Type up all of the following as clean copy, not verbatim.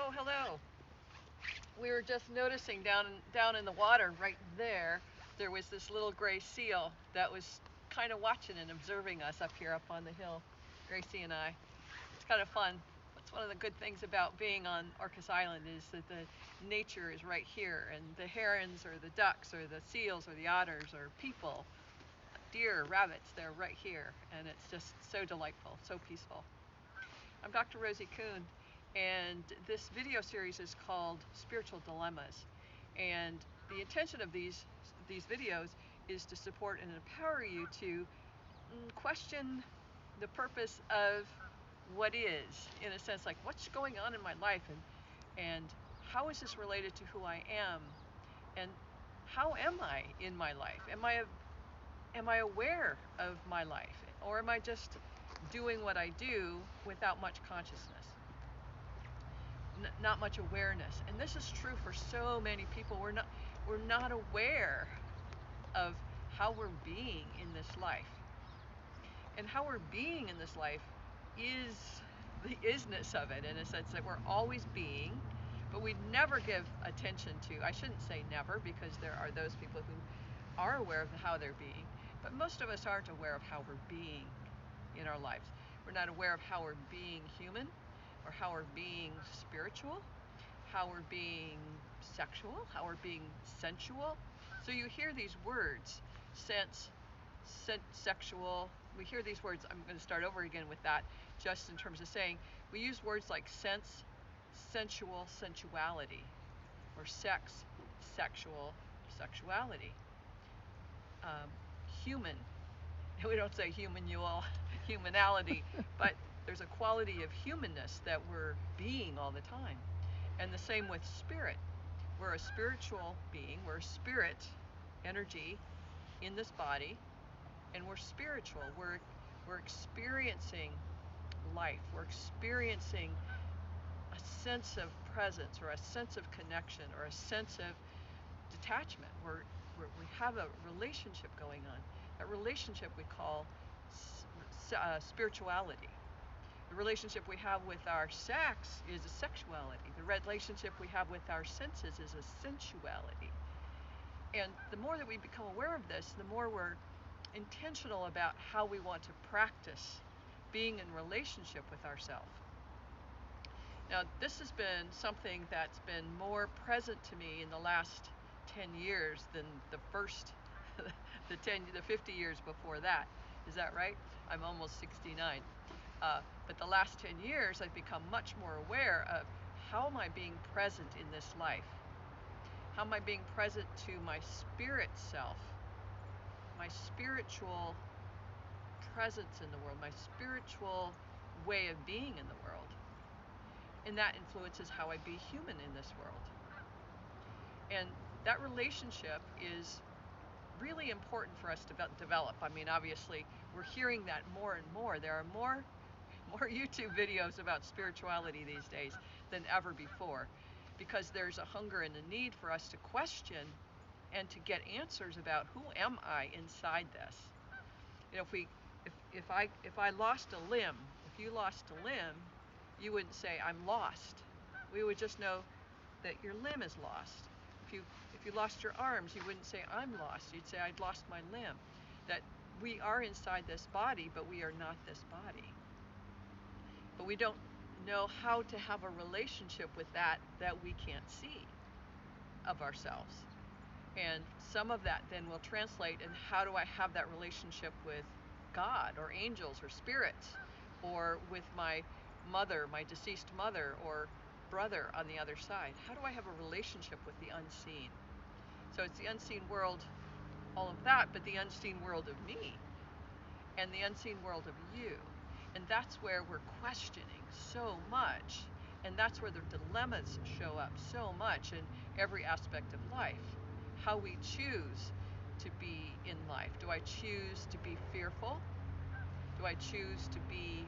Oh, hello. We were just noticing down in the water right there, there was this little gray seal that was kind of watching and observing us up here up on the hill, Gracie and I. It's kind of fun. That's one of the good things about being on Orcas Island is that the nature is right here, and the herons or the ducks or the seals or the otters or people, deer, rabbits, they're right here, and it's just so delightful, so peaceful. I'm Dr. Rosie Kuhn, and this video series is called Spiritual Dilemmas. And the intention of these videos is to support and empower you to question the purpose of what is, in a sense, like what's going on in my life, and how is this related to who I am, and how am I in my life? Am I aware of my life, or am I just doing what I do without much consciousness? Not much awareness. And this is true for so many people. We're not aware of how we're being in this life. And how we're being in this life is the isness of it, in a sense that we're always being, but we never give attention to, I shouldn't say never, because there are those people who are aware of how they're being, but most of us aren't aware of how we're being in our lives. We're not aware of how we're being human, or how we're being spiritual, how we're being sexual, how we're being sensual. So you hear these words, sexual, we hear these words, I'm going to start over again with that, just in terms of saying, we use words like sense, sensual, sensuality, or sex, sexual, sexuality. Human, we don't say humanality, but there's a quality of humanness that we're being all the time. And the same with spirit. We're a spiritual being, we're a spirit energy in this body, and we're spiritual. We're experiencing life. We're experiencing a sense of presence, or a sense of connection, or a sense of detachment. We have a relationship going on. That relationship we call spirituality. The relationship we have with our sex is a sexuality. The relationship we have with our senses is a sensuality. And the more that we become aware of this, the more we're intentional about how we want to practice being in relationship with ourselves. Now, this has been something that's been more present to me in the last 10 years than the first, the 50 years before that. Is that right? I'm almost 69. But the last 10 years, I've become much more aware of how am I being present in this life? How am I being present to my spirit self, my spiritual presence in the world, my spiritual way of being in the world? And that influences how I be human in this world. And that relationship is really important for us to develop. I mean, obviously, we're hearing that more and more. There are more YouTube videos about spirituality these days than ever before, because there's a hunger and a need for us to question and to get answers about who am I inside this. You know, if I lost a limb, if you lost a limb, you wouldn't say I'm lost. We would just know that your limb is lost. If you lost your arms, you wouldn't say I'm lost. You'd say I'd lost my limb. That we are inside this body, but we are not this body. But we don't know how to have a relationship with that we can't see of ourselves. And some of that then will translate in how do I have that relationship with God or angels or spirits, or with my mother, my deceased mother or brother on the other side. How do I have a relationship with the unseen? So it's the unseen world, all of that, but the unseen world of me and the unseen world of you. And that's where we're questioning so much, and that's where the dilemmas show up so much in every aspect of life. How we choose to be in life. Do I choose to be fearful? Do I choose to be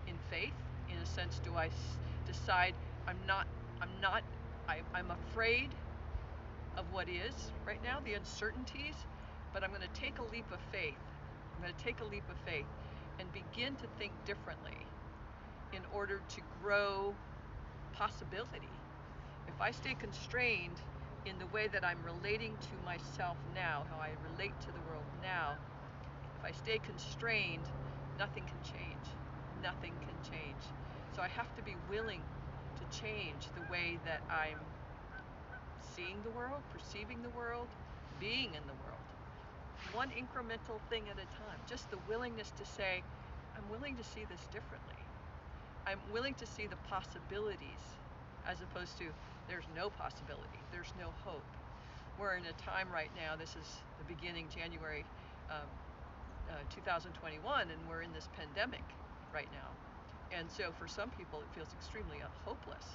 in faith? In a sense, do I decide I'm afraid of what is right now, the uncertainties, but I'm going to take a leap of faith. I'm going to take a leap of faith and begin to think differently in order to grow possibility. If I stay constrained in the way that I'm relating to myself now, how I relate to the world now, if I stay constrained, nothing can change. Nothing can change. So I have to be willing to change the way that I'm seeing the world, perceiving the world, being in the world. One incremental thing at a time. Just the willingness to say, I'm willing to see this differently. I'm willing to see the possibilities as opposed to there's no possibility, there's no hope. We're in a time right now, this is the beginning, January 2021, and we're in this pandemic right now. And so for some people it feels extremely hopeless.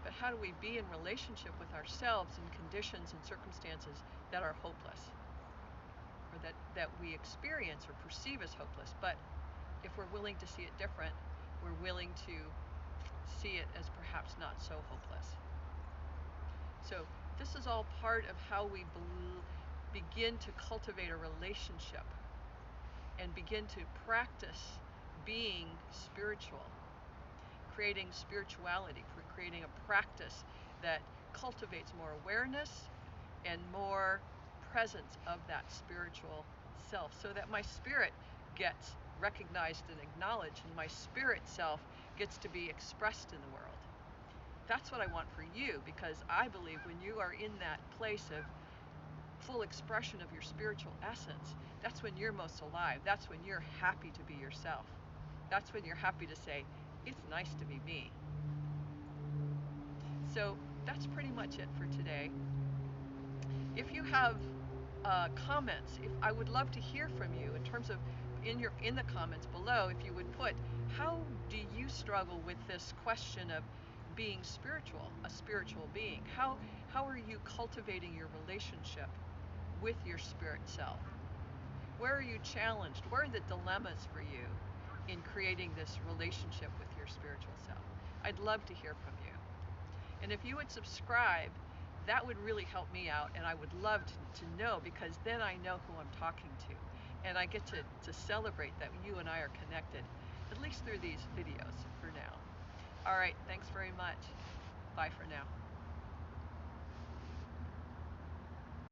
But how do we be in relationship with ourselves in conditions and circumstances that are hopeless? Or that we experience or perceive as hopeless. But if we're willing to see it different, we're willing to see it as perhaps not so hopeless. So this is all part of how we begin to cultivate a relationship and begin to practice being spiritual, creating spirituality, creating a practice that cultivates more awareness and more presence of that spiritual self, so that my spirit gets recognized and acknowledged, and my spirit self gets to be expressed in the world. That's what I want for you, because I believe when you are in that place of full expression of your spiritual essence, that's when you're most alive. That's when you're happy to be yourself. That's when you're happy to say, it's nice to be me. So that's pretty much it for today. If you have comments, I would love to hear from you in terms of in the comments below. If you would put, how do you struggle with this question of being spiritual, a spiritual being? How are you cultivating your relationship with your spirit self? Where are you challenged? Where are the dilemmas for you in creating this relationship with your spiritual self? I'd love to hear from you. And if you would subscribe, that would really help me out, and I would love to know, because then I know who I'm talking to, and I get to celebrate that you and I are connected, at least through these videos for now. All right, thanks very much. Bye for now.